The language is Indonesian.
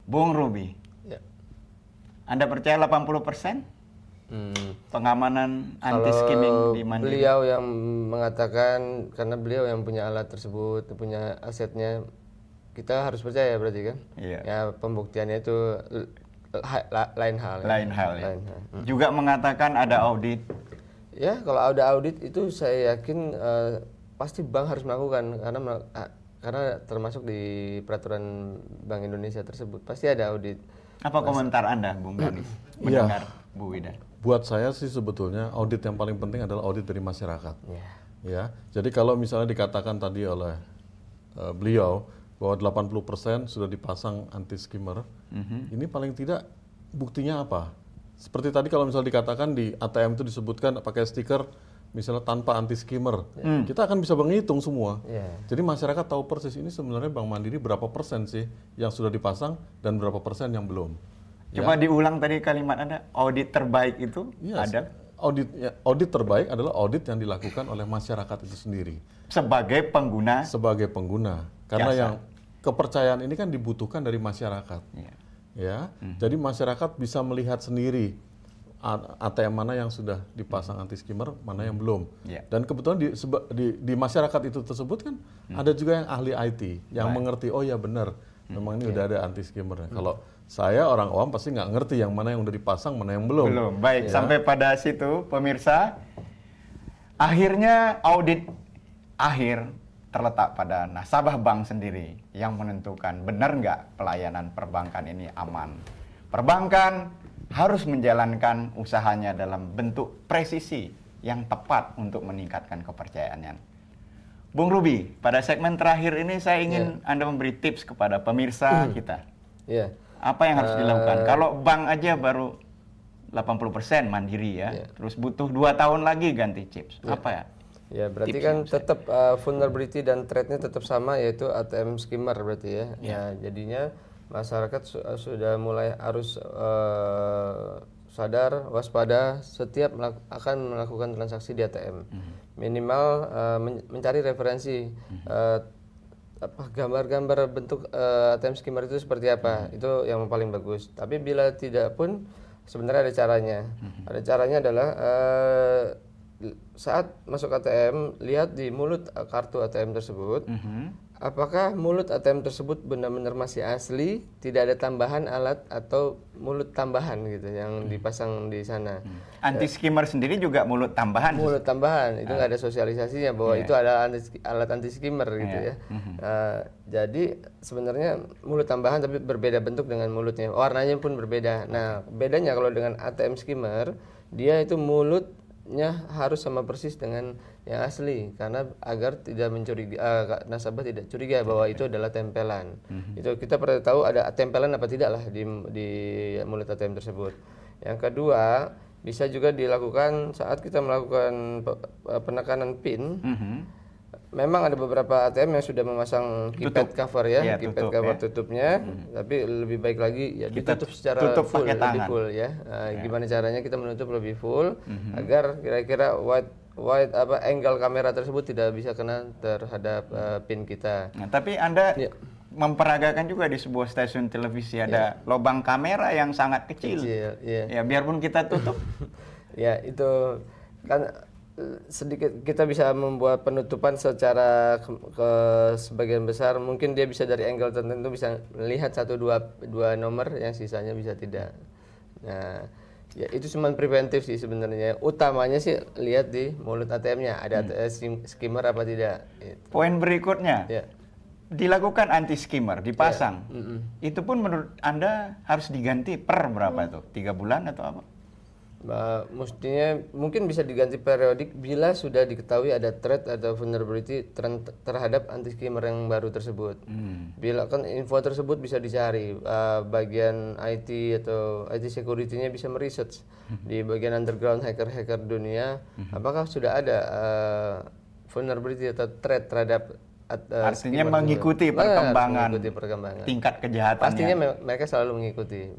Bung Ruby, Ya. Anda percaya 80% pengamanan anti skimming di Mandiri? Beliau yang mengatakan, karena beliau yang punya alat tersebut, punya asetnya, kita harus percaya berarti kan? Iya. Ya, pembuktiannya itu lain hal. Lain hal ya. Lain hal. Juga mengatakan ada audit. Ya, kalau ada audit itu saya yakin pasti bank harus melakukan karena termasuk di peraturan Bank Indonesia tersebut pasti ada audit. Apa komentar Anda, Bung Danis, mendengar Bu Wida? Buat saya sih sebetulnya audit yang paling penting adalah audit dari masyarakat. Ya. Ya, jadi kalau misalnya dikatakan tadi oleh beliau bahwa 80% sudah dipasang anti skimmer, ini paling tidak buktinya apa? Seperti tadi kalau misalnya dikatakan di ATM itu disebutkan pakai stiker misalnya tanpa anti skimmer, kita akan bisa menghitung semua. Jadi masyarakat tahu persis ini sebenarnya Bank Mandiri berapa persen sih yang sudah dipasang dan berapa persen yang belum. Coba diulang tadi kalimat Anda, audit terbaik itu ada? Audit terbaik adalah audit yang dilakukan oleh masyarakat itu sendiri. Sebagai pengguna? Sebagai pengguna. Karena jasa. yang kepercayaan ini kan dibutuhkan dari masyarakat. Ya, jadi masyarakat bisa melihat sendiri ATM mana yang sudah dipasang anti skimmer, mana yang belum. Dan kebetulan di masyarakat itu tersebut kan ada juga yang ahli IT yang mengerti, oh ya benar, memang ini udah ada anti skimmer. Kalau saya orang awam pasti nggak ngerti yang mana yang udah dipasang, mana yang belum. Belum. Baik, sampai pada situ pemirsa. Akhirnya audit akhir terletak pada nasabah bank sendiri yang menentukan benar nggak pelayanan perbankan ini aman. Perbankan harus menjalankan usahanya dalam bentuk presisi yang tepat untuk meningkatkan kepercayaannya. Bung Ruby, pada segmen terakhir ini saya ingin Anda memberi tips kepada pemirsa kita. Apa yang harus dilakukan? Kalau bank aja baru 80% mandiri ya, terus butuh 2 tahun lagi ganti chips. Apa ya? Ya, berarti kan tetap vulnerability dan threat-nya tetap sama, yaitu ATM skimmer berarti ya. Ya, jadinya masyarakat sudah mulai harus sadar, waspada setiap akan melakukan transaksi di ATM. Minimal mencari referensi gambar-gambar bentuk ATM skimmer itu seperti apa, itu yang paling bagus. Tapi bila tidak pun sebenarnya ada caranya. Ada caranya adalah saat masuk ATM, lihat di mulut kartu ATM tersebut, apakah mulut ATM tersebut benar-benar masih asli, tidak ada tambahan alat atau mulut tambahan gitu yang dipasang di sana. Anti skimmer sendiri juga mulut tambahan. Mulut tambahan, itu nggak ada sosialisasinya bahwa itu ada alat anti skimmer gitu ya. Jadi sebenarnya mulut tambahan tapi berbeda bentuk dengan mulutnya, warnanya pun berbeda. Nah, bedanya kalau dengan ATM skimmer, dia itu mulutnya harus sama persis dengan yang asli, karena agar tidak nasabah tidak curiga bahwa itu adalah tempelan. Itu kita perlu tahu ada tempelan apa tidak lah di mulut ATM tersebut. Yang kedua, bisa juga dilakukan saat kita melakukan penekanan PIN. Memang ada beberapa ATM yang sudah memasang keypad cover ya, keypad cover tutupnya, tapi lebih baik lagi ya ditutup secara full, lebih full ya. Gimana caranya kita menutup lebih full agar kira-kira wide angle kamera tersebut tidak bisa kena terhadap pin kita. Nah, tapi Anda memperagakan juga di sebuah stasiun televisi ada lubang kamera yang sangat kecil. Ya, biarpun kita tutup. Ya, itu kan sedikit kita bisa membuat penutupan secara ke sebagian besar, mungkin dia bisa dari angle tertentu bisa melihat dua nomor, yang sisanya bisa tidak. Nah, ya itu cuma preventif sih sebenarnya. Utamanya sih lihat di mulut ATM-nya ada skimmer apa tidak. Poin berikutnya, dilakukan anti skimmer, dipasang. Itu pun menurut Anda harus diganti per berapa itu? 3 bulan atau apa? Mestinya mungkin bisa diganti periodik bila sudah diketahui ada threat atau vulnerability terhadap anti skimmer yang baru tersebut. Bila kan info tersebut bisa dicari, bagian IT atau IT security-nya bisa meresearch di bagian underground hacker-hacker dunia, apakah sudah ada vulnerability atau threat terhadap artinya mengikuti perkembangan, mengikuti perkembangan tingkat kejahatan. Pastinya mereka selalu mengikuti.